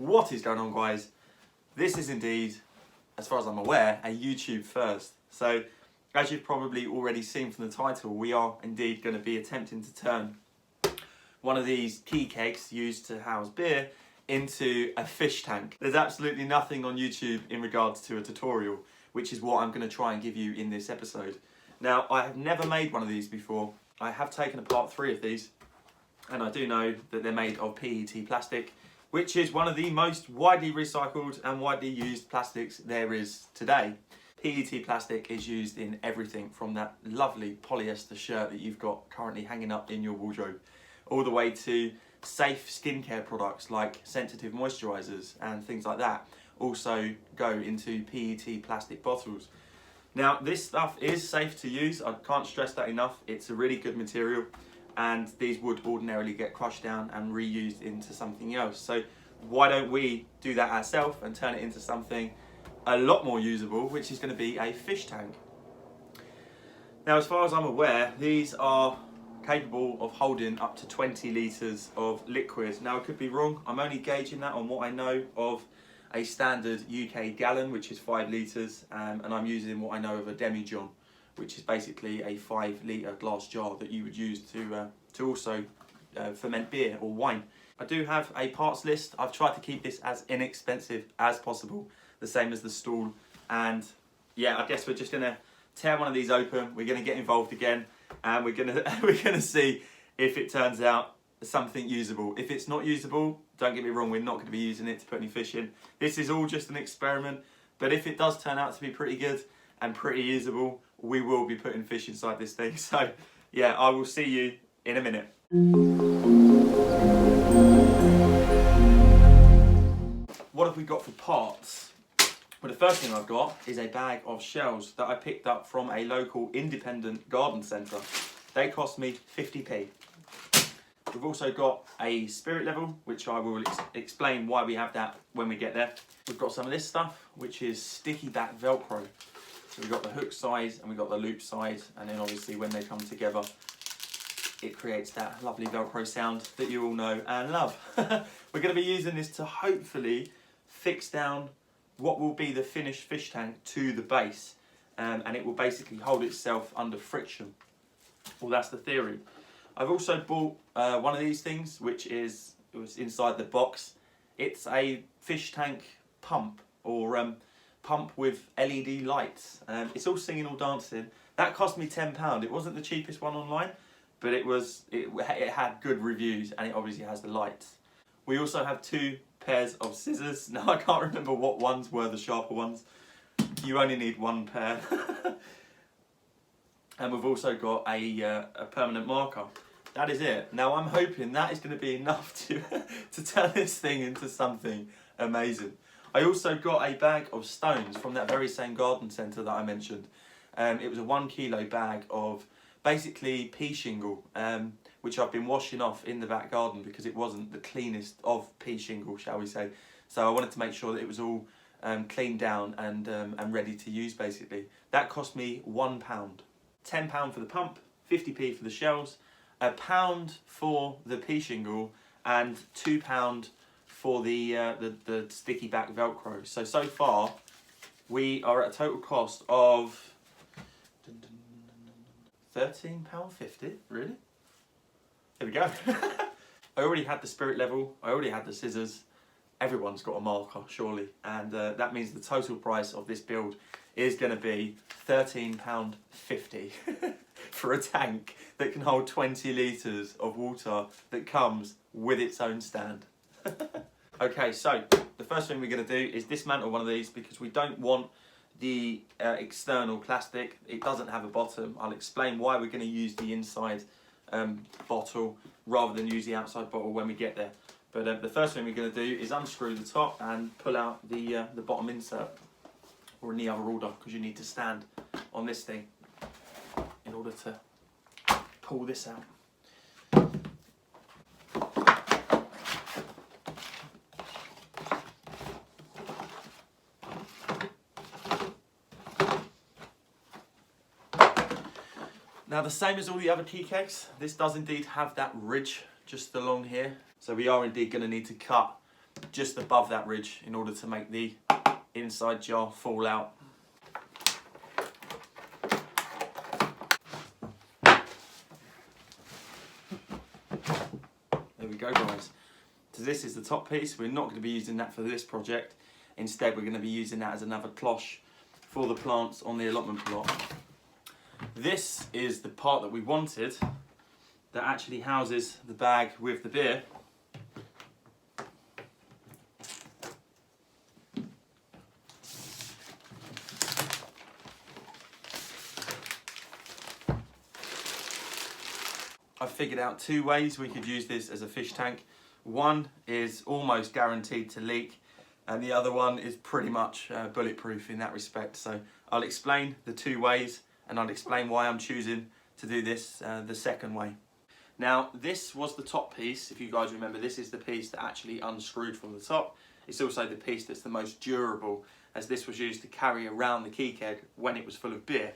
What is going on, guys? This is indeed, as far as I'm aware, a YouTube first. So, as you've probably already seen from the title, we are indeed going to be attempting to turn one of these key kegs used to house beer into a fish tank. There's absolutely nothing on YouTube in regards to a tutorial, which is what I'm going to try and give you in this episode. Now, I have never made one of these before. I have taken apart 3 of these, and I do know that they're made of PET plastic, which is one of the most widely recycled and widely used plastics there is today. PET plastic is used in everything from that lovely polyester shirt that you've got currently hanging up in your wardrobe, all the way to safe skincare products like sensitive moisturisers and things like that also go into PET plastic bottles. Now, this stuff is safe to use. I can't stress that enough. It's a really good material, and these would ordinarily get crushed down and reused into something else. So why don't we do that ourselves and turn it into something a lot more usable, which is going to be a fish tank. Now, as far as I'm aware, these are capable of holding up to 20 litres of liquid. Now, I could be wrong. I'm only gauging that on what I know of a standard UK gallon, which is 5 litres, and I'm using what I know of a demi-john, which is basically a 5 litre glass jar that you would use to also ferment beer or wine. I do have a parts list. I've tried to keep this as inexpensive as possible, the same as the Stool. And yeah, I guess we're just gonna tear one of these open. We're gonna get involved again, and we're gonna see if it turns out something usable. If it's not usable, don't get me wrong, we're not going to be using it to put any fish in. This is all just an experiment, but if it does turn out to be pretty good and pretty usable, we will be putting fish inside this thing. So yeah, I will see you in a minute. What have we got for parts? Well, the first thing I've got is a bag of shells that I picked up from a local independent garden centre. They cost me 50p. We've also got a spirit level, which I will explain why we have that when we get there. We've got some of this stuff, which is sticky back Velcro. So we've got the hook side and we've got the loop side, and then obviously when they come together, it creates that lovely Velcro sound that you all know and love. We're going to be using this to hopefully fix down what will be the finished fish tank to the base, and it will basically hold itself under friction. Well, that's the theory. I've also bought one of these things, which was inside the box. It's a fish tank pump, or pump with LED lights. It's all singing, all dancing. That cost me £10. It wasn't the cheapest one online, but it had good reviews, and it obviously has the lights. We also have 2 pairs of scissors. Now, I can't remember what ones were the sharper ones. You only need 1 pair. And we've also got a permanent marker. That is it. Now, I'm hoping that is going to be enough to turn this thing into something amazing. I also got a bag of stones from that very same garden centre that I mentioned. It was a 1 kilo bag of basically pea shingle, which I've been washing off in the back garden because it wasn't the cleanest of pea shingle, shall we say. So I wanted to make sure that it was all cleaned down and ready to use, basically. That cost me £1. £10 for the pump, 50p for the shells, £1 for the pea shingle, and £2 for the sticky back Velcro. So far, we are at a total cost of £13.50, really? There we go. I already had the spirit level, I already had the scissors. Everyone's got a marker, surely. And that means the total price of this build is going to be £13.50 for a tank that can hold 20 litres of water that comes with its own stand. Okay, so the first thing we're going to do is dismantle one of these because we don't want the external plastic. It doesn't have a bottom. I'll explain why we're going to use the inside bottle rather than use the outside bottle when we get there. But the first thing we're going to do is unscrew the top and pull out the bottom insert, or in the other order, because you need to stand on this thing in order to pull this out. Now, the same as all the other key kegs, this does indeed have that ridge just along here. So we are indeed going to need to cut just above that ridge in order to make the inside jar fall out. There we go, guys. So this is the top piece. We're not going to be using that for this project. Instead, we're going to be using that as another cloche for the plants on the allotment plot. This is the part that we wanted that actually houses the bag with the beer. I've figured out two ways we could use this as a fish tank. One is almost guaranteed to leak, and the other one is pretty much bulletproof in that respect. So I'll explain the two ways, and I'll explain why I'm choosing to do this the second way. Now, this was the top piece. If you guys remember, this is the piece that actually unscrewed from the top. It's also the piece that's the most durable, as this was used to carry around the Key-keg when it was full of beer.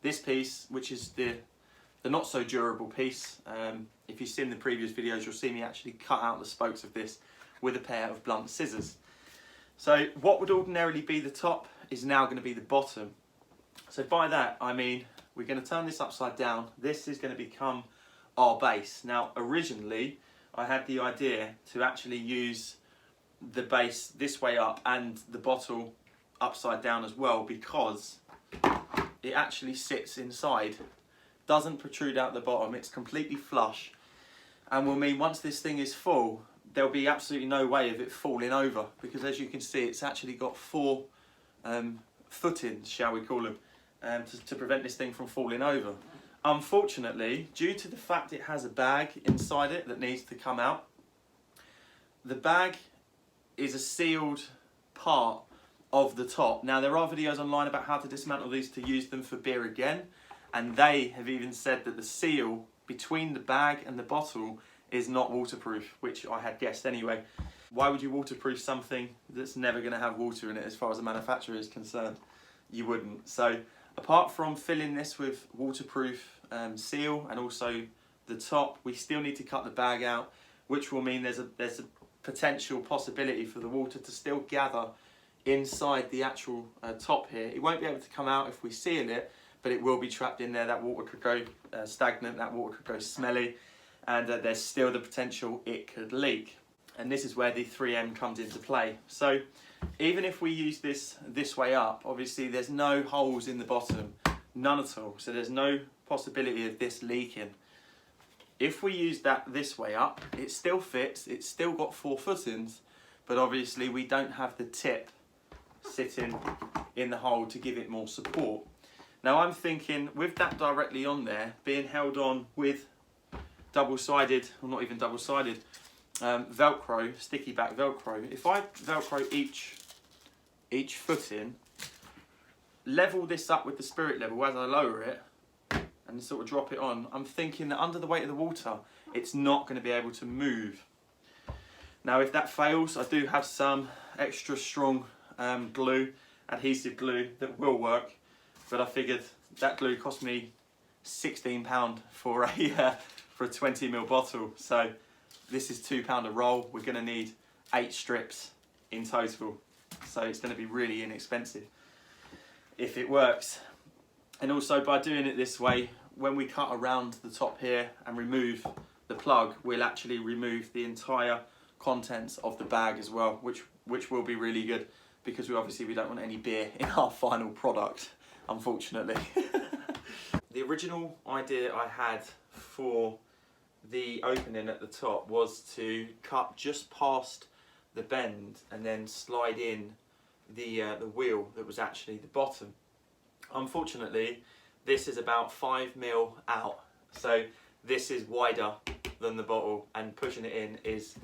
This piece, which is the not so durable piece, if you've seen the previous videos, you'll see me actually cut out the spokes of this with a pair of blunt scissors. So what would ordinarily be the top is now going to be the bottom. So by that I mean we're going to turn this upside down. This is going to become our base. Now originally I had the idea to actually use the base this way up and the bottle upside down as well, because it actually sits inside, doesn't protrude out the bottom, it's completely flush, and will mean once this thing is full there'll be absolutely no way of it falling over, because as you can see it's actually got four footings, shall we call them, to prevent this thing from falling over. Unfortunately, due to the fact it has a bag inside it that needs to come out, the bag is a sealed part of the top. Now there are videos online about how to dismantle these to use them for beer again, and they have even said that the seal between the bag and the bottle is not waterproof, which I had guessed anyway. Why would you waterproof something that's never going to have water in it as far as the manufacturer is concerned? You wouldn't. So apart from filling this with waterproof seal and also the top, we still need to cut the bag out, which will mean there's a potential possibility for the water to still gather inside the actual top here. It won't be able to come out if we seal it, but it will be trapped in there. That water could go stagnant, that water could go smelly, and there's still the potential it could leak. And this is where the 3M comes into play. So even if we use this way up, obviously there's no holes in the bottom, none at all, so there's no possibility of this leaking. If we use that this way up, it still fits, it's still got four footings, but obviously we don't have the tip sitting in the hole to give it more support. Now I'm thinking with that directly on there, being held on with double-sided, or not even double-sided, Velcro, sticky back Velcro, if I Velcro each footing, level this up with the spirit level as I lower it, and sort of drop it on, I'm thinking that under the weight of the water, it's not going to be able to move. Now if that fails, I do have some extra strong glue, adhesive glue, that will work, but I figured that glue cost me £16 for a 20ml bottle, so this is £2 a roll. We're going to need 8 strips in total, so it's going to be really inexpensive if it works. And also by doing it this way, when we cut around the top here and remove the plug, we'll actually remove the entire contents of the bag as well, which will be really good, because we don't want any beer in our final product, unfortunately. The original idea I had for the opening at the top was to cut just past the bend and then slide in the wheel that was actually the bottom. Unfortunately, this is about 5mm out, so this is wider than the bottle, and pushing it in is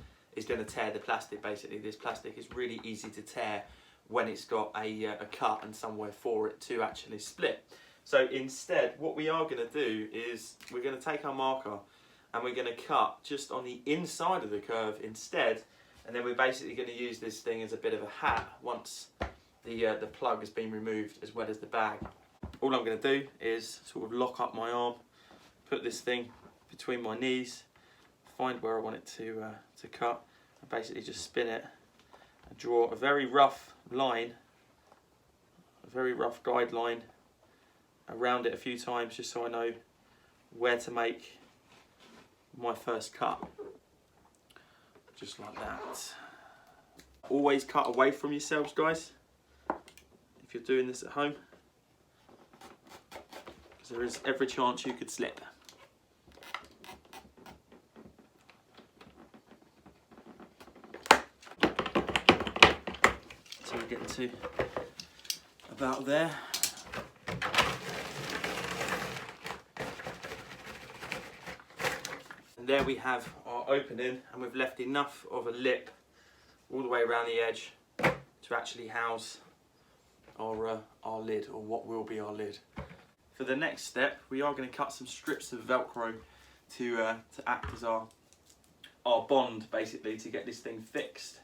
going to tear the plastic. Basically, this plastic is really easy to tear when it's got a cut and somewhere for it to actually split. So instead, what we are going to do is we're going to take our marker and we're going to cut just on the inside of the curve instead, and then we're basically going to use this thing as a bit of a hat once the plug has been removed, as well as the bag. All I'm going to do is sort of lock up my arm, put this thing between my knees, find where I want it to cut, and basically just spin it and draw a very rough line, a very rough guideline around it a few times, just so I know where to make my first cut. Just like that. Always cut away from yourselves, guys, if you're doing this at home, because there is every chance you could slip. So we're getting to about there. And there we have our opening, and we've left enough of a lip all the way around the edge to actually house our lid, or what will be our lid. For the next step, we are going to cut some strips of Velcro to act as our bond, basically, to get this thing fixed.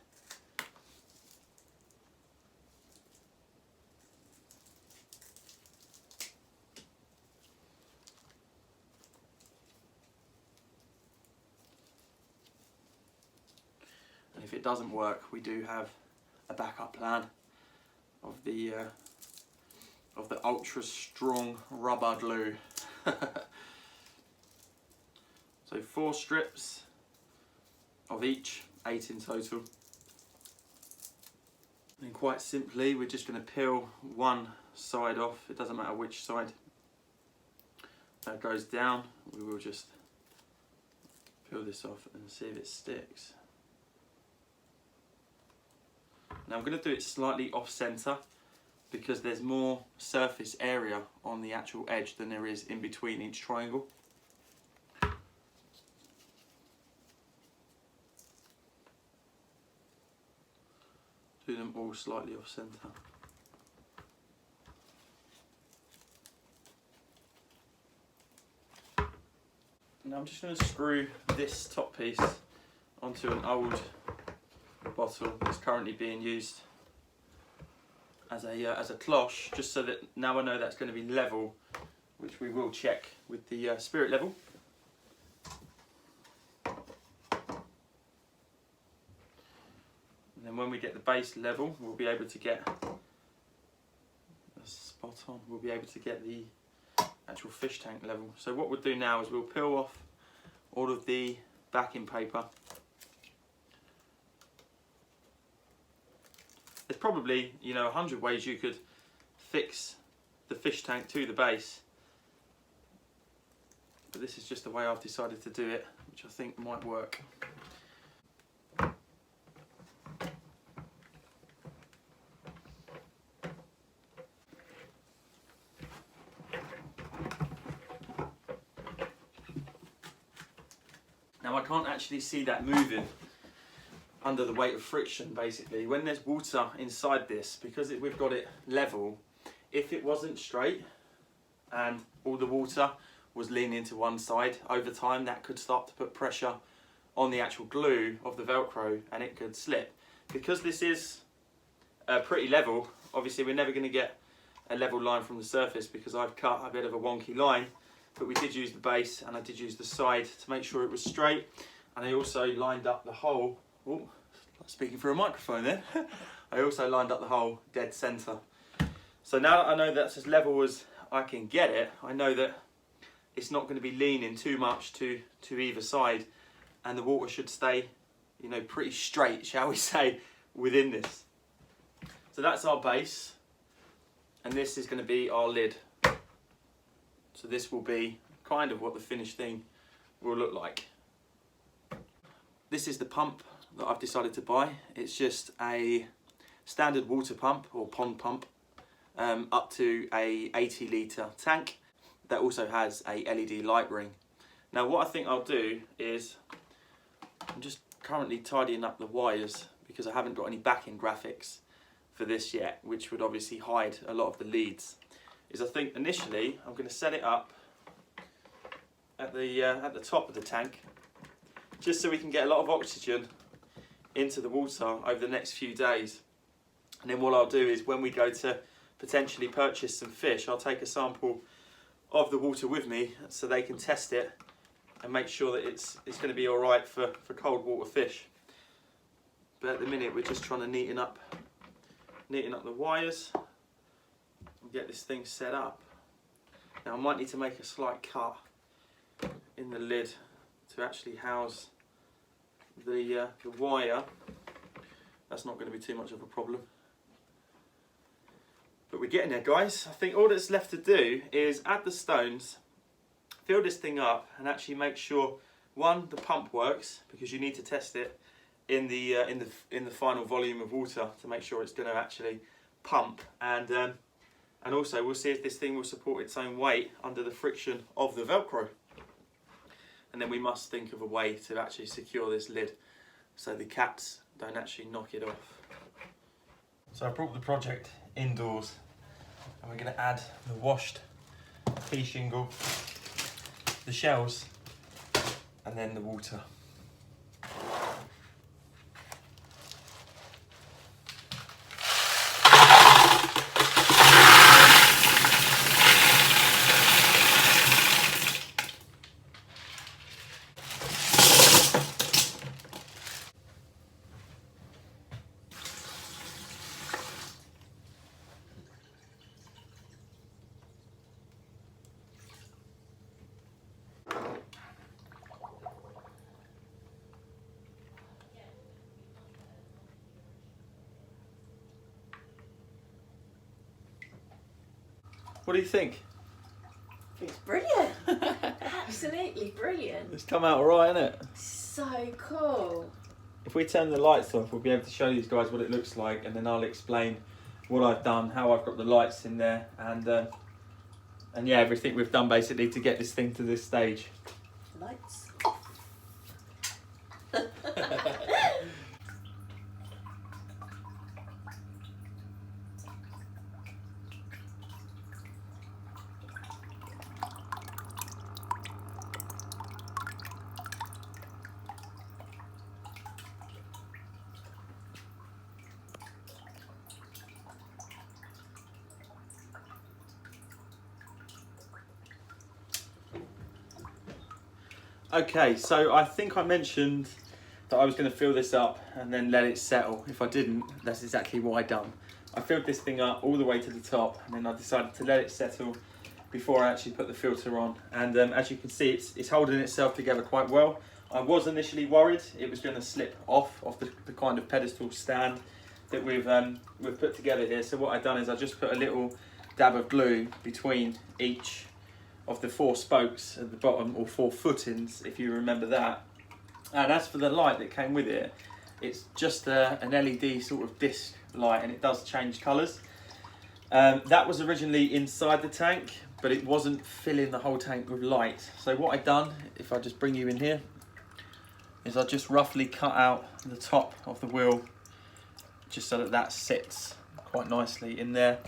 And if it doesn't work, we do have a backup plan of the ultra strong rubber glue. So 4 strips of each, 8 in total. And quite simply, we're just going to peel one side off. It doesn't matter which side that goes down. We will just peel this off and see if it sticks. Now I'm going to do it slightly off center, because there's more surface area on the actual edge than there is in between each triangle. Do them all slightly off center. Now I'm just going to screw this top piece onto an old bottle that's currently being used as a cloche, just so that now I know that's going to be level, which we will check with the spirit level. And then when we get the base level, we'll be able to get spot on. We'll be able to get the actual fish tank level. So what we'll do now is we'll peel off all of the backing paper. There's probably, 100 ways you could fix the fish tank to the base, but this is just the way I've decided to do it, which I think might work. Now I can't actually see that moving under the weight of friction. Basically, when there's water inside this, because we've got it level, if it wasn't straight and all the water was leaning to one side, over time that could start to put pressure on the actual glue of the Velcro and it could slip. Because this is pretty level, obviously we're never going to get a level line from the surface, because I've cut a bit of a wonky line, but we did use the base and I did use the side to make sure it was straight, and I also lined up the hole. Oh, speaking through a microphone there. I also lined up the hole dead center. So now that I know that's as level as I can get it, I know that it's not going to be leaning too much to either side, and the water should stay, pretty straight, shall we say, within this. So that's our base, and this is going to be our lid. So this will be kind of what the finished thing will look like. This is the pump that I've decided to buy. It's just a standard water pump or pond pump, up to a 80 litre tank that also has a LED light ring. Now what I think I'll do is, I'm just currently tidying up the wires because I haven't got any backing graphics for this yet, which would obviously hide a lot of the leads. I think initially I'm going to set it up at the top of the tank, just so we can get a lot of oxygen into the water over the next few days. And then what I'll do is, when we go to potentially purchase some fish, I'll take a sample of the water with me so they can test it and make sure that it's going to be alright for cold water fish. but at the minute we're just trying to neaten up the wires and get this thing set up. Now I might need to make a slight cut in the lid to actually house the wire. That's not going to be too much of a problem. But we're getting there, guys. I think all that's left to do is add the stones, fill this thing up, and actually make sure, one, the pump works, because you need to test it in the final volume of water to make sure it's going to actually pump, and also we'll see if this thing will support its own weight under the friction of the Velcro. And then we must think of a way to actually secure this lid so the cats don't actually knock it off. So I brought the project indoors, and we're going to add the washed pea shingle, the shells, and then the water. What do you think? It's brilliant. Absolutely brilliant. It's come out alright, isn't it? So cool. If we turn the lights off, we'll be able to show these guys what it looks like, and then I'll explain what I've done, how I've got the lights in there, and yeah, everything we've done basically to get this thing to this stage. Lights off. Okay, so I think I mentioned that I was going to fill this up and then let it settle. If I didn't, that's exactly what I done. I filled this thing up all the way to the top, and then I decided to let it settle before I actually put the filter on. And as you can see, it's holding itself together quite well. I was initially worried it was going to slip off the kind of pedestal stand that we've put together here. So what I've done is I just put a little dab of glue between each of the 4 spokes at the bottom, or 4 footings, if you remember that. And as for the light that came with it, it's just an LED sort of disc light, and it does change colours. That was originally inside the tank, but it wasn't filling the whole tank with light. So what I've done, if I just bring you in here, is I just roughly cut out the top of the wheel, just so that sits quite nicely in there,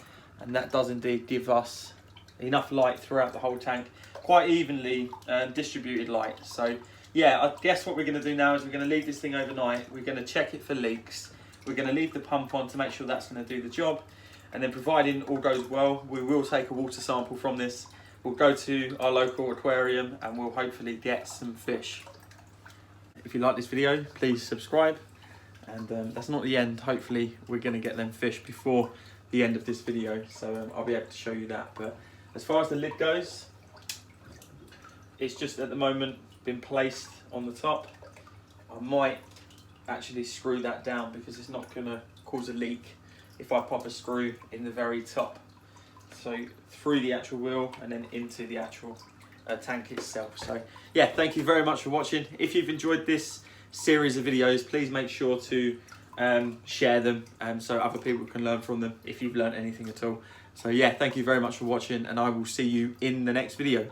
and that does indeed give us enough light throughout the whole tank, quite evenly distributed light. So yeah, I guess what we're going to do now is we're going to leave this thing overnight. We're going to check it for leaks. We're going to leave the pump on to make sure that's going to do the job, and then providing all goes well, we will take a water sample from this. We'll go to our local aquarium and we'll hopefully get some fish. If you like this video, please subscribe, and that's not the end. Hopefully we're going to get them fish before the end of this video, so I'll be able to show you that. But as far as the lid goes, it's just at the moment been placed on the top. I might actually screw that down because it's not going to cause a leak if I pop a screw in the very top. So through the actual wheel and then into the actual tank itself. So yeah, thank you very much for watching. If you've enjoyed this series of videos, please make sure to share them so other people can learn from them if you've learned anything at all. So yeah, thank you very much for watching, and I will see you in the next video.